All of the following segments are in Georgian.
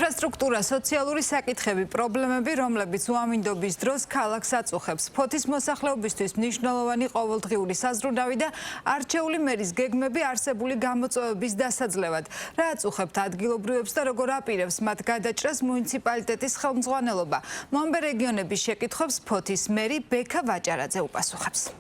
ინფრასტრუქტურა, სოციალური საკითხები, პრობლემები, რომლებიც უამინდობის დროს ქალაქს აწუხებს. ფოთის მოსახლეობისთვის მნიშვნელოვანი ყოველდღიური საზრუნავი და არჩეული მერის გეგმები არსებული გამოწვევების დასაძლევად. რა აწუხებთ ადგილობრივებს და როგორ აპირებს მათ გადაჭრას მუნიციპალიტეტის ხელმძღვანელობა. მომბე რეგიონების შეკითხვებს ფოთის მერი ბექა ვაჭარაძე უპასუხებს.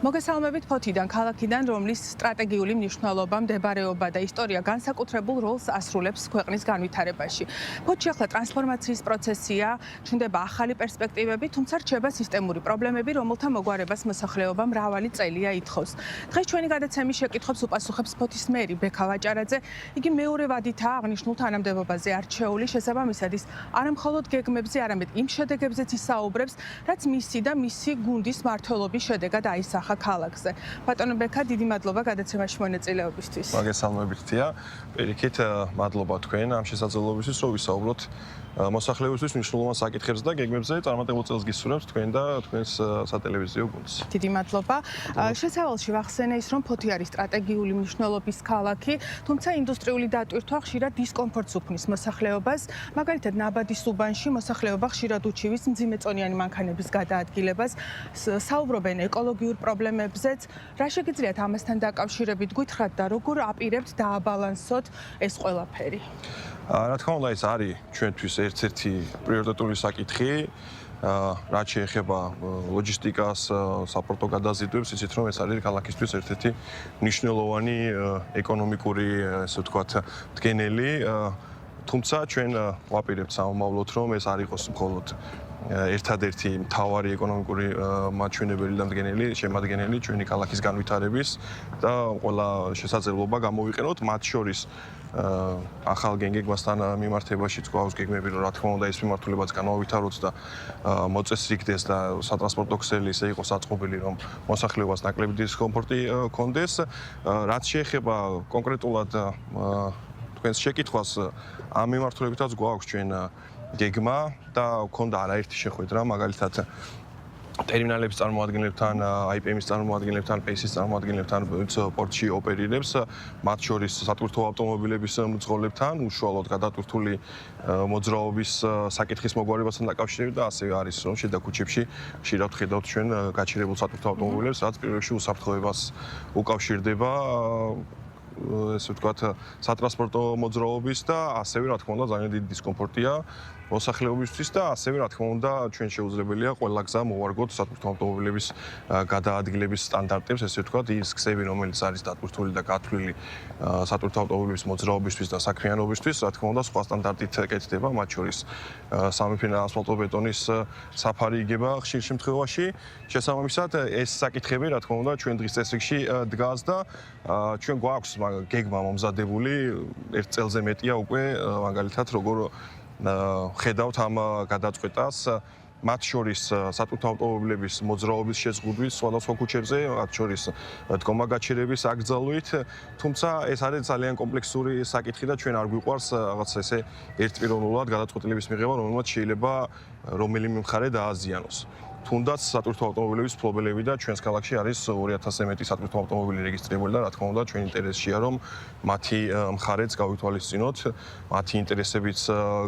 მოგესალმებით ფოთიდან, ქალაქიდან, რომლის სტრატეგიული მნიშვნელობა, მდებარეობა და ისტორია განსაკუთრებულ როლს ასრულებს ქვეყნის განვითარებაში. ფოთში ახლა ტრანსფორმაციის პროცესია, ჩნდება ახალი პერსპექტივები, თუმცა რჩება სისტემური პრობლემები, რომელთა მოგვარებას მოსახლეობა მრავალი წელია ითხოვს. დღეს ჩვენი გადაცემის შეკითხვებს უპასუხებს ფოთის მერი ბექა ვაჭარაძე. იგი მეორე ვადითაა აღნიშნულ თანამდებობაზე არჩეული, შესაბამისად ის არამხოლოდ გეგმებზე, არამედ იმ შედეგებზეც ისაუბრებს, რაც მისი და მისი გუნდის მმართველობის შედეგად აისახა ქალაქზე. ბატონო ბექა, დიდი მადლობა გადაცემაში მონაწილეობისთვის. მოგესალმებით თია. პირიქით, მადლობა თქვენ ამ შესაძლებლობისთვის, რომ ვისაუბროთ მოსახლეობისთვის მნიშვნელოვან საკითხებზე და გეგმებზე. წარმატებულ წელს გისურვებთ თქვენ და თქვენს სატელევიზიო გუნდს. დიდი მადლობა. შესავალში ვახსენე ის, რომ ფოთი არის სტრატეგიული მნიშვნელობის ქალაქი, თუმცა ინდუსტრიული დატვირთვა ხშირად დისკომფორტს უქმნის მოსახლეობას. მაგალითად, ნაბადის უბანში მოსახლეობა ხშირად უჩივის მძიმეწონიანი მანქანების გადაადგილებას, საუბრობენ ეკოლოგიურ პრობლემებზეც. რა შეგიძლიათ ამასთან დაკავშირებით გითხრათ და როგორ აპირებთ დააბალანსოთ ეს ყველაფერი? რა თქმა უნდა, ეს არის ჩვენთვის ერთ-ერთი პრიორიტეტული საკითხი. რაც შეეხება ლოჯისტიკას, საპორტო გადაზიდვებს, იცით რომ ეს არის ქალაქისთვის ერთ-ერთი მნიშვნელოვანი ეკონომიკური, ესე ვთქვათ, დგენელი. თუმცა ჩვენ ვაპირებთ სამომავლოდ, რომ ეს არ იყოს მხოლოდ ერთადერთი მთავარი ეკონომიკური მაჩვენებელი და შემადგენელი ჩვენი ქალაქის განვითარების და ყველა შესაძლებლობა გამოვიყენოთ, მათ შორის ახალ გეგმასთან მიმართებაშიც გვაქვს გეგმები, რომ რა თქმა უნდა ეს მიმართულებაც განავითაროთ და მოწესრიგდეს და სატრანსპორტო ქსელი ისე იყოს აწყობილი, რომ მოსახლეობას ნაკლები დისკომფორტი ჰქონდეს. რაც შეეხება კონკრეტულად თქვენს შეკითხვას, ამ მიმართულებითაც გვაქვს ჩვენ გეგმა და გქონდა არაერთი შეხვედრა, მაგალითად ტერმინალების წარმოადგენლებთან, IPM-ის წარმოადგენლებთან, PACE-ის წარმოადგენლებთან, პორტში ოპერირებს, მათ შორის სატვირთო ავტომობილების მძღოლებთან, უშუალოდ გადატვირთული მოძრაობის საკითხის მოგვარებასთან დაკავშირებით და ასევე არის რომ შიდა ქუჩებში ხშირად ვხედავთ ჩვენ გაჩერებულ სატვირთო ავტომობილებს, რაც პირველ რიგში უსაფრთხოებას უკავშირდება ესე ვთქვათ, სატრანსპორტო მოძრაობის და ასევე რა თქმა უნდა ძალიან დიდი დისკომფორტია მოსახლეობისთვის და ასევე რა თქმა უნდა ჩვენ შეუძლებელია ყველა გზა მოვარგოთ სატვირთო ავტომობილების გადაადგილების სტანდარტებს, ესე ვთქვათ, ის გზები, რომელიც არის დატვირთული და გათვლილი სატვირთო ავტომობილების მოძრაობისთვის და საქმიანობისთვის, რა თქმა უნდა, სხვა სტანდარტით კეთდება, მათ შორის სამეფინა ასფალტობეტონის საფარი იგება ხშირ შემთხვევაში. შესაბამისად, ეს საკითხები, რა თქმა უნდა, ჩვენ დღის წესრიგში დგას და ჩვენ გვაქვს გეგმა მომზადებული, ერთ წელზე მეტია უკვე, მაგალითად, როგორ ხედავთ ამ გადაწყვეტას, მათ შორის სატვირთო ავტომობილების მოძრაობის შეზღუდვით სხვადასხვა ქუჩებზე, მათ შორის დგომა გაჩერების აკრძალვით, თუმცა ეს არის ძალიან კომპლექსური საკითხი და ჩვენ არ გვიყვარს რაღაც ესე ერთპიროვნულად გადაწყვეტილების მიღება, რომელმაც შეიძლება რომელიმე მხარე დააზიანოს. თუნდაც სატვირთო ავტომობილების მფლობელები და ჩვენს ქალაქში არის 2000-ზე მეტი სატვირთო ავტომობილი რეგისტრირებული და რა თქმა უნდა ჩვენ ინტერესია რომ მათი მხარეც გავითვალისწინოთ, მათი ინტერესებიც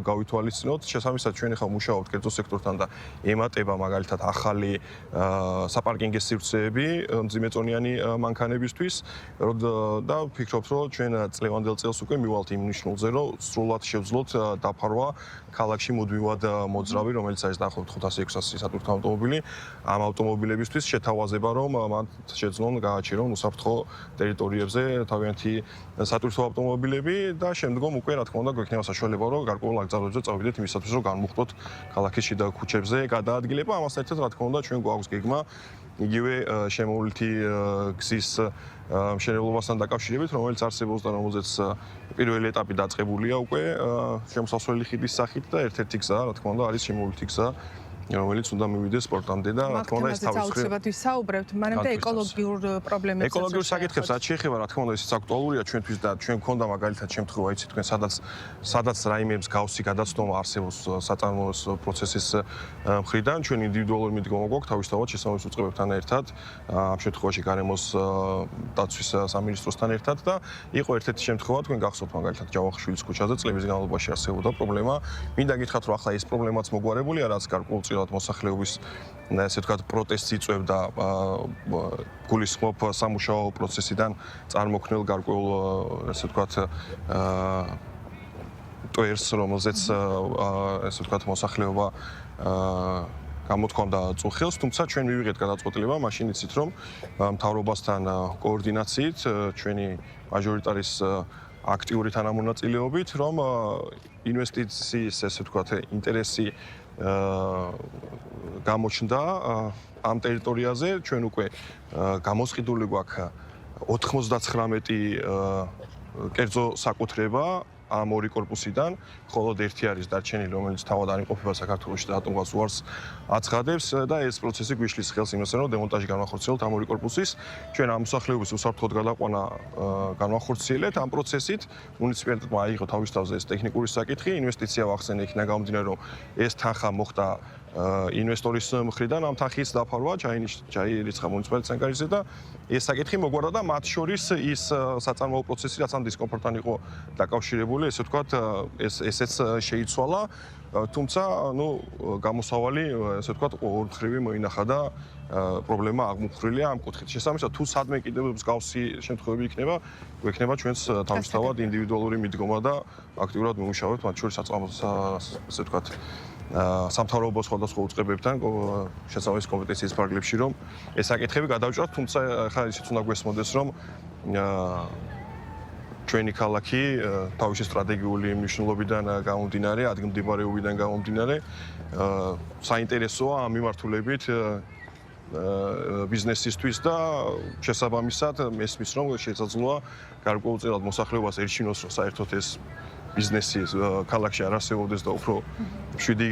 გავითვალისწინოთ. შესაბამისად ჩვენ ახლა მუშაობთ კერძო სექტორთან და ემატება მაგალითად ახალი საპარკინგის სივრცეები მძიმეწონიანი მანქანებისთვის და ვფიქრობთ რომ ჩვენ წლევანდელ წელს უკვე მივალთ იმ ნიშნულზე რომ სრულად შევძლოთ დაფარვა ქალაქში მუდმივად მოძრავი, რომელიც არის დაახლოებით 500-600 სატვირთო ავტომობილი ამ ავტომობილებისთვის შეთავაზება რომ მათ შეძლონ გააჩერონ უსაფრთხო ტერიტორიებზე თავიანთი სატვირთო ავტომობილები და შემდგომ უკვე რა თქმა უნდა გვექნება საშუალება რომ გარკვეულ აკრძალვებზე წავიდეთ იმისათვის რომ განმუხტოთ ქალაქის შიდა ქუჩებზე გადაადგილება. ამასთან ერთად რა თქმა უნდა ჩვენ გვაქვს გეგმა იგივე შემოვლითი გზის მშენებლობასთან დაკავშირებით, რომელიც არსებობს და რომელზეც პირველი ეტაპი დაწყებულია უკვე შემოსასვლელი ხიდის სახით და ერთ-ერთი გზა, რა თქმა უნდა, არის შემოვლითი გზა რომელიც უნდა მივიდეს სპორტამდე და რა თქმა უნდა ეს თავის მხრივ აუცილებლად ვისაუბრებთ, მაგრამ და ეკოლოგიურ პრობლემებსაც ეკოლოგიურ საკითხებს რაც შეეხება, რა თქმა უნდა, ესეც აქტუალურია ჩვენთვის და ჩვენ გქონდა მაგალითად შემთხვევა, იცით თქვენ სადაც რაიმეებს გავსი გადაცნობა არსებობს საწარმოოს პროცესის მხრიდან, ჩვენ ინდივიდუალური მიდგომა გვაქვს თავისთავად შესაბამის უწყებებთან ერთად, ამ შემთხვევაში გარემოს დაცვის სამინისტროსთან ერთად და იყო ერთ-ერთი შემთხვევა, თქვენ გახსოვთ მაგალითად ჯავახიშვილის ქუჩაზე წლების განმავლობაში არსებობდა პრობლემა. მინდა გითხრათ, რომ ახლა ეს პრობლემაც მოგვარებულია, რაც გარკვეულწილად მოსახლეობის ესე ვთქვათ პროტესტს იწვევდა გულისხმობ სამუშაო პროცესიდან წარმოქმნილ გარკვეულ ესე ვთქვათ ტვერს, რომელზეც ესე ვთქვათ მოსახლეობა გამოთქვამდა წუხილს, თუმცა ჩვენ მივიღეთ გადაწყვეტილება მაშინ იცით რომ მთავრობასთან კოორდინაციით ჩვენი მაჟორიტარის აქტიური თანამონაწილეობით რომ ინვესტიციის ესე ვთქვათ ინტერესი გამოჩნდა ამ ტერიტორიაზე ჩვენ უკვე გამოსყიდული გვაქვს 99 კერძო საკუთრება ამ ორი კორპუსიდან, მხოლოდ ერთი არის დარჩენილი, რომელიც თავად არ იმყოფება საქართველოში და ატომგაზ უარს აცხადებს და ეს პროცესი გვიშლის ხელს იმასთან, რომ დემონტაჟი განვახორციელოთ ამ ორი კორპუსის. ჩვენ ამ მოსახლეობის უსაფრთხოდ გადაყვანა განვახორციელეთ ამ პროცესით. მუნიციპალიტეტმა აიღო თავის თავზე ეს ტექნიკური საკითხი, ინვესტიცია ვახსენე იქნა გამომდინარე, რომ ეს თანხა მოხდა ინვესტორის მხრიდან ამ თანხის დაფარვა ჩაირიცხა მუნიციპალიტეტის სანკარიზე და ეს საკითხი მოგვარდა და მათ შორის ის საწარმოო პროცესი რაც ამ დისკომფორტთან იყო დაკავშირებული, ესე ვთქვათ, ესეც შეიცვალა, თუმცა, გამოსავალი, ესე ვთქვათ, ორმხრივი მოინახა და პრობლემა აღმოფხვრილია ამ კუთხით. შესაბამისად, თუ სადმე კიდევ მსგავსი შემთხვევები იქნება, გვექნება ჩვენს თავისთავად ინდივიდუალური მიდგომა და აქტიურად მივუშავებთ მათ შორის ესე ვთქვათ, სამთავრობო სხვადასხვა უწყებებთან შესაბამის კომპეტენციის ფარგლებში, რომ ეს საკითხები გადავჭრათ, თუმცა ახლა ისიც უნდა გვესმოდეს, რომ ჩვენი ქალაქი თავისი სტრატეგიული მნიშვნელობიდან გამომდინარე, ადგილმდებარეობიდან გამომდინარე, საინტერესოა ამ მიმართულებით ბიზნესისთვის და შესაბამისად მესმის, რომ შესაძლოა გარკვეულწილად მოსახლეობას ერჩინოს, რომ საერთოდ ეს ბიზნესი ქალაქში არ არსებობდეს და უფრო მშვიდი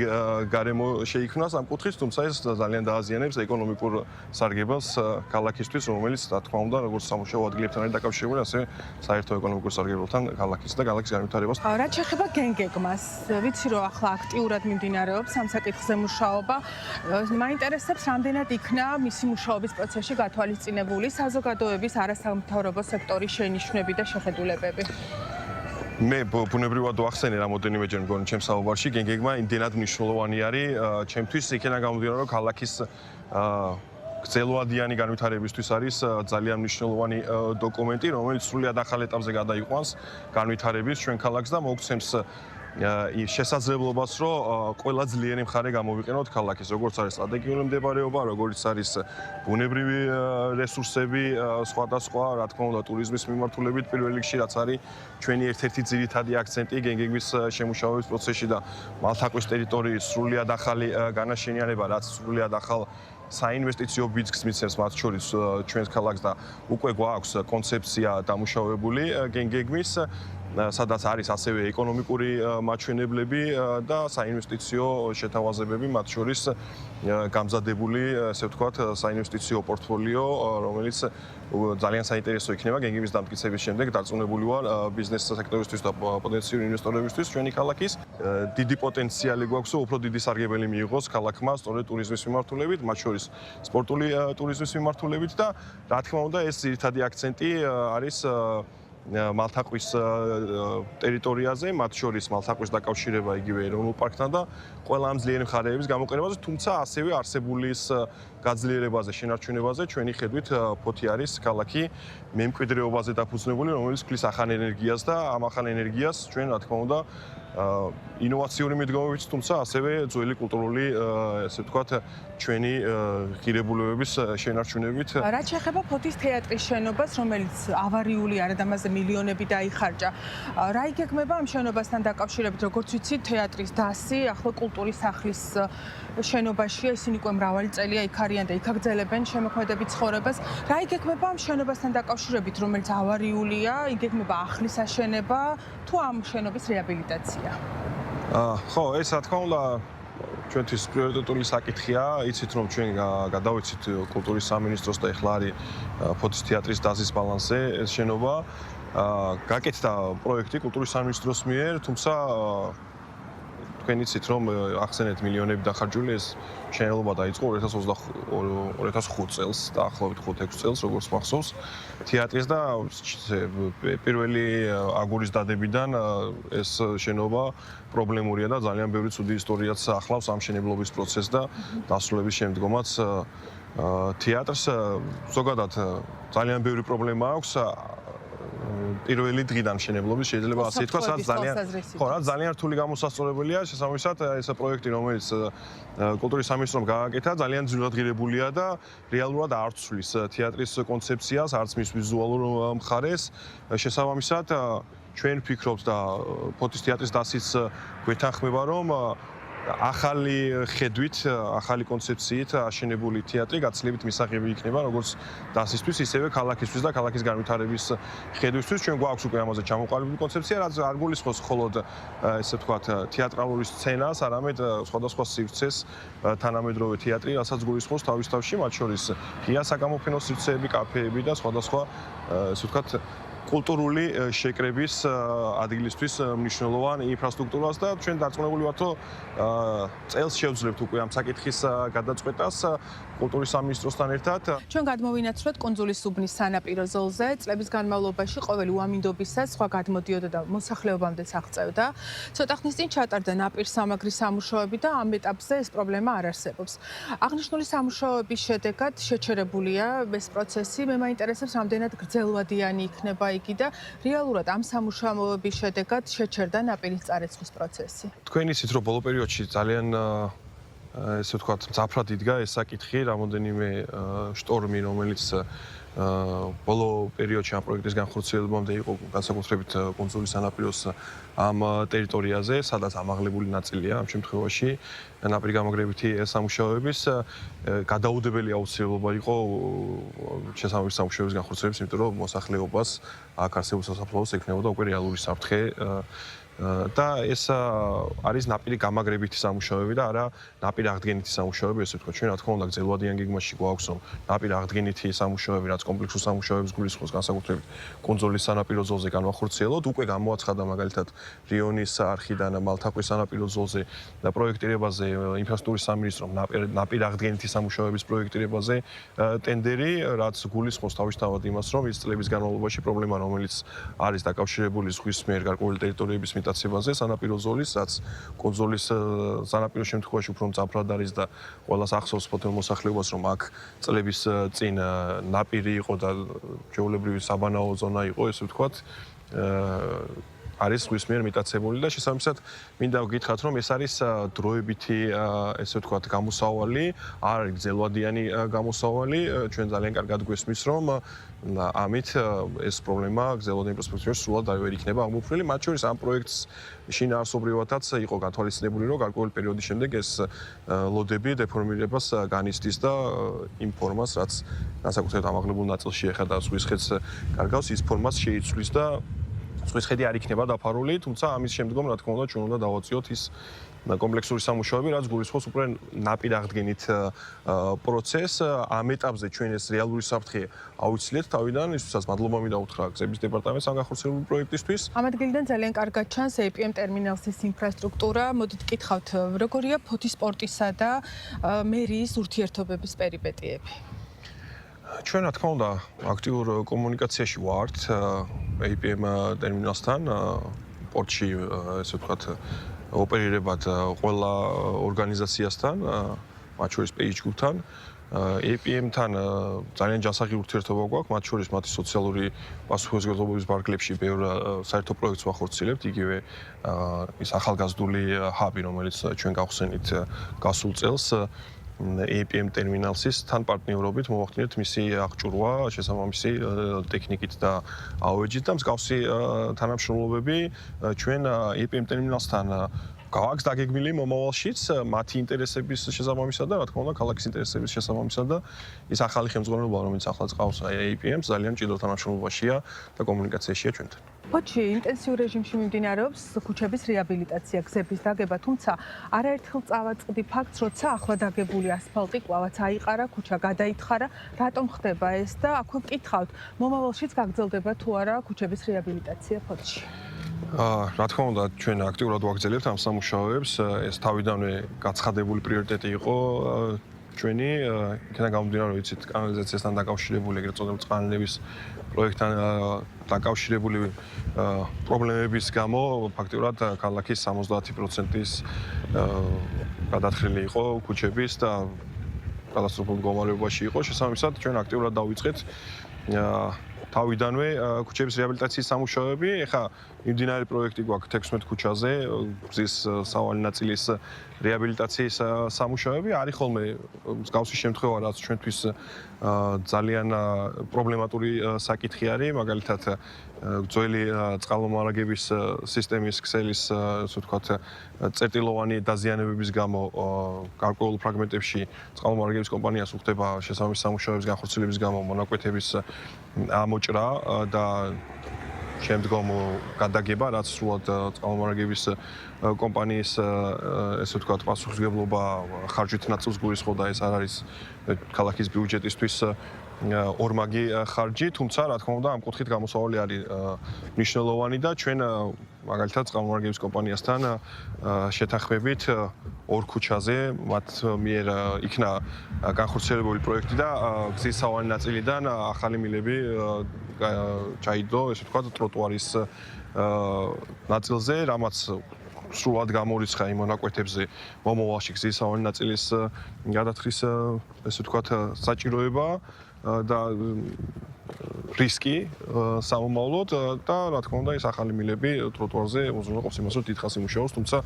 გარემო შეიქმნას ამ კუთხით, თუმცა ეს ძალიან დააზიანებს ეკონომიკურ სარგებელს ქალაქისთვის, რომელიც რა თქმა უნდა, როგორც სამუშაო ადგილებთან არის დაკავშირებული, ასევე საერთო ეკონომიკურ სარგებელთან ქალაქის და ქალაქის განვითარებას. რაც შეეხება გენგეგმას, ვიცი რომ ახლა აქტიურად მიმდინარეობს ამ საკითხზე მუშაობა. მაინტერესებს, რამდენად იქნა მისი მუშაობის პროცესში გათვალისწინებული საზოგადოების არასამთავრობო სექტორის შენიშვნები და შეხედულებები. მე ბუნებრივად ვახსენე რამოდენიმეჯერ მგონი ჩემს საუბარში, გენგეგმა იმდენად მნიშვნელოვანი არის ჩემთვის, იქიდან გამომდინარე, რომ ქალაქის გრძელვადიანი განვითარებისთვის არის ძალიან მნიშვნელოვანი დოკუმენტი, რომელიც სრულიად ახალ ეტაპზე გადაიყვანს განვითარების ჩვენ ქალაქს და მოგცემს შესაძლებლობას, რომ ყველა ძლიერი მხარე გამოვიყენოთ ქალაქის, როგორც არის სტრატეგიული მდებარეობა, როგორც არის ბუნებრივი რესურსები, სხვადასხვა, რა თქმა უნდა, ტურიზმის მიმართულებით პირველ რიგში, რაც არის ჩვენი ერთ-ერთი ძირითადი აქცენტი გენგეგმის შემუშავების პროცესში და მალთაყვის ტერიტორიის სრულიად ახალი განაშენიანება, რაც სრულიად ახალ საინვესტიციო ბიძგს მიცემს მათ შორის ჩვენს ქალაქს და უკვე გვაქვს კონცეფცია დამუშავებული გენგეგმის, სადაც არის ასევე ეკონომიკური მაჩვენებლები და საინვესტიციო შეთავაზებები, მათ შორის გამზადებული, ესე ვთქვათ, საინვესტიციო პორტფოლიო, რომელიც ძალიან საინტერესო იქნება გენგეგმის დამტკიცების შემდეგ, დარწმუნებული ვარ ბიზნეს სექტორისთვის და პოტენციური ინვესტორებისთვის ჩვენი ქალაქის. დიდი პოტენციალი გვაქვს, უფრო დიდი სარგებელი მიიღოს ქალაქმა სწორედ ტურიზმის მიმართულებით, მათ შორის სპორტული ტურიზმის მიმართულებით და რა თქმა უნდა, ეს ძირითადი აქცენტი არის მალთაყვის ტერიტორიაზე, მათ შორის მალთაყვის დაკავშირება იგივე ეროვნულ პარკთან და ყველა ამ ძლიერი მხარეების გამოყენებაზე, თუმცა ასევე არსებულის გაძლიერებაზე, შენარჩუნებაზე ჩვენი ხედვით ფოთი არის ქალაქი მემკვიდრეობაზე დაფუძნებული, რომელიც ქმნის ახალ ენერგიას და ამ ახალ ენერგიას ჩვენ რა თქმა უნდა ინოვაციური მიდგომებით, თუმცა ასევე ძველი კულტურული, ესე ვთქვათ, ჩვენი ღირებულებების შენარჩუნებით. რაც შეეხება ფოთის თეატრის შენობას, რომელიც ავარიული არის და ამაზე მილიონები დაიხარჯა. რა იგეგმება ამ შენობასთან დაკავშირებით, როგორც ვიცით, თეატრის დასი, ახლა კულტურის სახლის შენობაშია, ისინი უკვე მრავალი წელია იქ არიან და იქ აგრძელებენ შემოქმედებით ცხოვრებას. რა იგეგმება ამ შენობასთან დაკავშირებით, რომელიც ავარიულია, იგეგმება ახლის აშენება თუ ამ შენობის რეაბილიტაცია? ხო, ეს რა თქმა უნდა ჩვენთვის პრიორიტეტული საკითხია, იცით რომ ჩვენ გადავეცით კულტურის სამინისტროს და ეხლა არის ფოთის თეატრის დაზის ბალანსზე ეს შენობა. გაკეთდა პროექტი კულტურის სამინისტროს მიერ, თუმცა თქვენ იცით რომ ახსენეთ მილიონები დახარჯული ეს შენობა დაიწყო 2005 წელს დაახლოებით 5-6 წელს როგორც მახსოვს თეატრის და პირველი აგურის დადებიდან ეს შენობა პრობლემურია და ძალიან ბევრი ცუდი ისტორიაც ახლავს ამ მშენებლობის პროცესს და დასრულების შემდგომაც თეატრს ზოგადად ძალიან ბევრი პრობლემა აქვს პირველი დღიდან მშენებლობის შეიძლება ასე ითქვას, რაც ძალიან რთული გამოსასწორებელია, შესაბამისად ეს პროექტი, რომელიც კულტურის სამინისტრომ გააკეთა, ძალიან ძნელად ღირებულია და რეალურად არ ცვლის თეატრის კონცეფციას, არც მის ვიზუალურ მხარეს. შესაბამისად, ჩვენ ვფიქრობთ და ფოთის თეატრის დასიც გვეთანხმება, რომ ახალი ხედვით, ახალი კონცეფციით აშენებული თეატრი გაცილებით მისაღები იქნება როგორც დასისთვის, ისევე ქალაქისთვის და ქალაქის განვითარების ხედვისთვის. ჩვენ გვაქვს უკვე ამაზე ჩამოყალიბებული კონცეფცია, რაც არ გულისხმობს მხოლოდ ესე ვთქვათ თეატრალური სცენას, არამედ სხვადასხვა სივრცეს თანამედროვე თეატრი, რასაც გულისხმობს თავის თავში, მათ შორის ღია საგამოფენო სივრცეები, კაფეები და სხვადასხვა ესე ვთქვათ კულტურული შეკრების ადგილისთვის მნიშვნელოვან ინფრასტრუქტურას და ჩვენ დარწმუნებული ვართ, რომ წელს შევძლებთ უკვე ამ საკითხის გადაწყვეტას კულტურის სამინისტროსთან ერთად. ჩვენ გადმოვინაცვლეთ კუნძულის უბნის სანაპირო ზოლზე. წლების განმავლობაში ყოველი უამინდობისას სხვა გადმოდიოდა და მოსახლეობამდეც აღწევდა. ცოტა ხნის წინ ჩატარდა ნაპირსამაგრის სამუშაოები და ამ ეტაპზე ეს პრობლემა არ არსებობს. აღნიშნული სამუშაოების შედეგად შეჩერებულია ეს პროცესი. მე მაინტერესებს, რამდენად გრძელვადიანი იქნება იგი და რეალურად ამ სამუშაოების შედეგად შეჩერდა ნაპირის წარეცხვის პროცესი. თქვენ იცით, რომ ბოლო პერიოდში ძალიან ესე ვთქვათ, მძაფრად იდგა ეს საკითხი, რამოდენიმე შტორმი, რომელიც ბოლო პერიოდში ამ პროექტის განხორციელებამდე იყო განსაკუთრებით კუნძულის სანაპიროს ამ ტერიტორიაზე, სადაც ამაღლებული ნაწილია ამ შემთხვევაში ნაპირი გამაგრებითი სამუშაოების გადაუდებელი აუცილებლობა იყო შესაბამისი სამუშაოების განხორციელების, იმიტომ რომ მოსახლეობას აქ არსებულ სასაფლაოს ექნებოდა უკვე რეალური საფრთხე და ეს არის ნაპირი გამაგრებითი სამუშაოები და არა ნაპირი აღდგენითი სამუშაოები, ესე ვთქვათ, ჩვენ რა თქმა უნდა გრძელვადიან გეგმაში გვაქვს, რომ ნაპირი აღდგენითი სამუშაოები, რაც კომპლექსურ სამუშაოებს გულისხმობს, განსაკუთრებით კუნძულის სანაპირო ზოლზე განვახორციელოთ, უკვე გამოაცხადა მაგალითად რიონის არხიდან მალთაყვის სანაპირო ზოლზე და პროექტირებაზე ინფრასტრუქტურის სამინისტრომ ნაპირი აღდგენითი სამუშაოების პროექტირებაზე ტენდერი, რაც გულისხმობს თავისთავად იმას, რომ ის წლების განმავლობაში პრობლემა, რომელიც არის დაკავშირებული ზღვის მიერ გარკვეული ტერიტორიების მიტაცებაზე სანაპირო ზოლის, რაც კუნძულის სანაპირო შემთხვევაში უფრო მძაფრად არის და ყველას ახსოვს ფოთელ მოსახლეობას, რომ აქ წლების წინ ნაპირი იყო და ჩვეულებრივი საბანაო ზონა იყო, ესე ვთქვათ, არის ზღვის მიერ მიტაცებული და შესაბამისად მინდა გითხრათ, რომ ეს არის დროებითი, ესე ვთქვათ, გამოსავალი, არ არის გრძელვადიანი გამოსავალი, ჩვენ ძალიან კარგად გვესმის, რომ ამით ეს პრობლემა გრძელვადიანი პერსპექტივაში სრულად ვერ იქნება აღმოფხვრილი, მათ შორის ამ პროექტს შინაარსობრივადაც იყო გათვალისწინებული, რომ გარკვეული პერიოდის შემდეგ ეს ლოდები დეფორმირებას განიცდის და იმ ფორმას, რაც განსაკუთრებით ამაღლებულ ნაწილში ეხება ზღვის ხედს კარგავს, ის ფორმას შეიცვლის და ზღვის ხედი არ იქნება დაფარული, თუმცა ამის შემდგომ, რა თქმა უნდა, ჩვენ უნდა დავაწიოთ ის კომპლექსური სამუშაოები, რაც გულისხმობს უკვე ნაპირ აღდგენით პროცესს. ამ ეტაპზე ჩვენ ეს რეალური საფრთხე ავიცილეთ თავიდან, ისთვისაც მადლობა მინდა უთხრა გზების დეპარტამენტს ამ განხორციელებული პროექტისთვის. ამ ადგილიდან ძალიან კარგად ჩანს APM ტერმინალსის ინფრასტრუქტურა. მოდით გითხავთ, როგორია ფოთის პორტისა და მერიის ურთიერთობების პერიპეტიები? ჩვენ რა თქმა უნდა აქტიურ კომუნიკაციაში ვართ APM ტერმინალსთან, პორტში ესე ვთქვათ ოპერირებად ყველა ორგანიზაციასთან, მათ შორის Page Group-თან, APM-თან ძალიან ჯანსაღი ურთიერთობა გვაქვს, მათ შორის მათი სოციალური პასუხისმგებლობის ბარგლებში ბევრ საერთო პროექტს ვახორციელებთ, იგივე ის ახალგაზრდული ჰაბი, რომელიც ჩვენ გავხსენით გასულ წელს APM ტერმინალსის თან პარტნიორობით მოვახდინეთ მისი აღჭურვა შესაბამისი ტექნიკით და AOG-ით და მსგავსი თანამშრომლობები ჩვენ APM ტერმინალსთან გვაქვს დაგეგმილი მომავალშიც მათი ინტერესების შესაბამისად და რა თქმა უნდა ქალაქის ინტერესების შესაბამისად და ის ახალი ხელმძღვანელობა, რომელიც ახლა წავს APM-ს ძალიან მჭიდრო თანამშრომლობაშია და კომუნიკაციაშია ჩვენთან. ფოთში ინტენსიურ რეჟიმში მიმდინარეობს ქუჩების რეაბილიტაცია, გზების დაგება, თუმცა არაერთხელ წავაწყდი ფაქტს, როცა ახლა დაგებული ასფალტი კვლავაც აიყარა, ქუჩა გადაითხარა, რატომ ხდება ეს და აქვე ვკითხავთ, მომავალშიც გაგრძელდება თუ არა ქუჩების რეაბილიტაცია ფოთში? რა თქმა უნდა, ჩვენ აქტიურად ვაგრძელებთ ამ სამუშაოებს. ეს თავიდანვე გაცხადებული პრიორიტეტი იყო ჩვენი, იქიდან გამომდინარე, ვიცით, კანალიზაციასთან დაკავშირებული, ეგრეთ წოდებული წყალნების პროექტთან დაკავშირებული პრობლემების გამო, ფაქტიურად ქალაქის 70%-ის გადათხრილი იყო ქუჩების და კატასტროფულ მდგომარეობაში იყო. შესაბამისად, ჩვენ აქტიურად დავიწყეთ თავიდანვე ქუჩების რეაბილიტაციის სამუშაოები. ეხლა მიმდინარე პროექტი გვაქვს 16 ქუჩაზე, გზის სავალი ნაწილის რეაბილიტაციის სამუშაოები. არის ხოლმე მსგავსი შემთხვევა, რაც ჩვენთვის ძალიან პრობლემატური საკითხი არის, მაგალითად ძველი წყალმომარაგების სისტემის ქსელის, ასე ვთქვათ, წერტილოვანი დაზიანებების გამო გარკვეულ ფრაგმენტებში წყალმომარაგების კომპანიას უხდება შესაბამისი სამუშაოების განხორციელების გამო მონაკვეთების ამოჭრა და შემდგომ გადაგება, რაც სრულად წყალმომარაგების კომპანიის, ესე ვთქვათ, პასუხისმგებლობა ხარჯით ნაწილს გულისხმობდა, ეს არ არის ქალაქის ბიუჯეტისთვის ორმაგი ხარჯი, თუმცა რა თქმა უნდა, ამ კუთხით გამოსავალი არის მნიშვნელოვანი და ჩვენ მაგალითად წყალმომარაგების კომპანიასთან შეთანხმებით ორ ქუჩაზე მათ მიერ იქნა განხორციელებული პროექტი და გზის სავალი ნაწილიდან ახალი მილები ჩაიდო, ესე ვთქვათ, ტროტუარის ნაწილზე, რამაც სრულად გამორიცხა იმ მონაკვეთებზე მომავალში გზის სავალი ნაწილის გადათხრის, ესე ვთქვათ, საჭიროება და რისკი სამომავლოდ და რა თქმა უნდა ეს ახალი მილები ტროტუარზე უზრუნველყოფს იმას, რომ დიდხანს იმუშაოს, თუმცა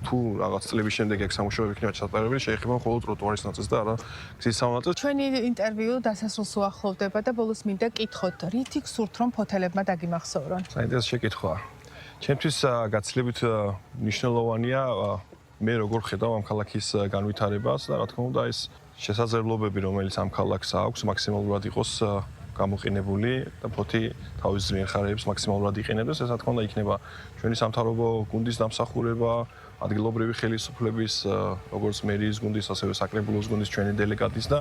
თუ რაღაც წლების შემდეგ ეგ სამუშაოები იქნება ჩატარებული, შეიძლება მხოლოდ ტროტუარის ნაწილს და არა გზის სავალი ნაწილს. ჩვენი ინტერვიუ დასასრულს უახლოვდება და ბოლოს მინდა კითხოთ, რითი გსურთ, რომ ფოთელებმა დაგიმახსოვრონ? საინტერესო შეკითხვაა. ჩემთვის გაცილებით მნიშვნელოვანია მე როგორ ხედავ ამ ქალაქის განვითარებას და რა თქმა უნდა ეს შესაძლებლობები, რომელიც ამ ქალაქს აქვს, მაქსიმალურად იყოს გამოყენებული და ფოთი თავის ზრიენხარებს მაქსიმალურად იყენებს. ეს რა თქმა უნდა იქნება ჩვენი სამთავრობო გუნდის დამსახურება, ადგილობრივი ხელისუფლების, როგორც მერიის გუნდის, ასევე საკრებულოს გუნდის ჩვენი დელეგატის და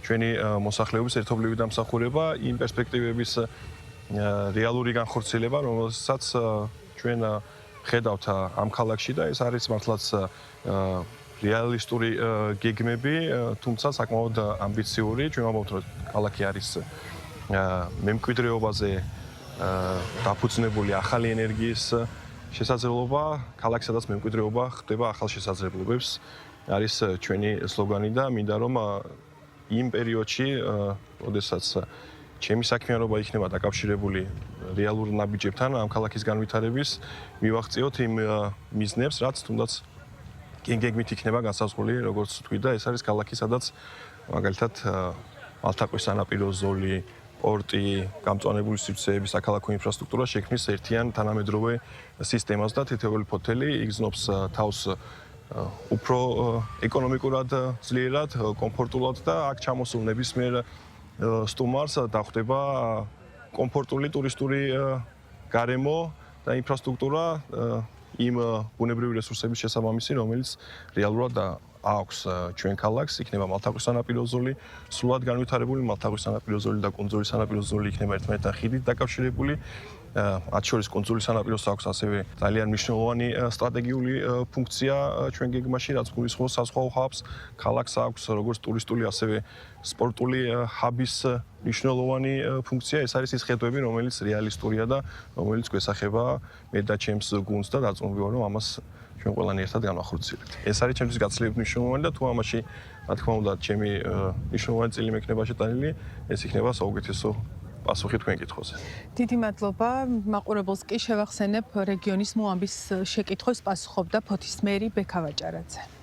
ჩვენი მოსახლეობის ერთობლივი დამსახურება იმ პერსპექტივების რეალური განხორციელება, რომელსაც ჩვენ ხედავთ ამ ქალაქში და ეს არის მართლაც რეალისტური გეგმები, თუმცა საკმაოდ ამბიციური. ჩვენ ვამბობთ, რომ ქალაქი არის მემკვიდრეობაზე დაფუძნებული ახალი ენერგიის შესაძლებლობა, ქალაქი სადაც მემკვიდრეობა ხდება ახალ შესაძლებლობებს, არის ჩვენი სლოგანი და მინდა რომ იმ პერიოდში, როდესაც ჩემი საქმიანობა იქნება დაკავშირებული რეალურ ნაბიჯებთან ამ ქალაქის განვითარების, მივაღწიოთ იმ მიზნებს, რაც თუნდაც გეგმით იქნება განსაზღვრული, როგორც თქვი და ეს არის ქალაქი, სადაც მაგალითად მალთაყვის სანაპირო ზოლი, პორტი, გამწვანებული სივრცეები, საქალაქო ინფრასტრუქტურა შექმნის ერთიან თანამედროვე სისტემას და თითოეული ფოთელი იგრძნობს თავს უფრო ეკონომიკურად ძლიერად, კომფორტულად და აქ ჩამოსულ ნებისმიერ სტუმარს დახვდება კომფორტული ტურისტული გარემო და ინფრასტრუქტურა იმ ბუნებრივი რესურსების შესაბამისი, რომელიც რეალურად აქვს ჩვენ ქალაქს, იქნება მალთაყვის სანაპირო ზოლი, სრულად განვითარებული მალთაყვის სანაპირო ზოლი და კუნძულის სანაპირო ზოლი იქნება ერთმანეთთან ხიდით დაკავშირებული. მათ შორის კუნძულის სანაპიროს აქვს ასევე ძალიან მნიშვნელოვანი სტრატეგიული ფუნქცია ჩვენ გეგმაში, რაც გულისხმობს საზღვაო ჰაბს, ქალაქს აქვს როგორც ტურისტული, ასევე სპორტული ჰაბის მნიშვნელოვანი ფუნქცია. ეს არის ის ხედვები, რომელიც რეალისტურია და რომელიც გვესახება მე და ჩემს გუნდს და დარწმუნებული ვარ, რომ ამას ჩვენ ყველანი ერთად განვახორციელებთ. ეს არის ჩემთვის გაცილებით მნიშვნელოვანი და თუ ამაში, რა თქმა უნდა, ჩემი მნიშვნელოვანი წილი მექნება შეტანილი, ეს იქნება საუკეთესო პასუხი თქვენ კითხვაზე. დიდი მადლობა. მაყურებელს კი შევახსენებ, რეგიონის მოამბის შეკითხვას პასუხობდა ფოთის მერი ბექა ვაჭარაძე.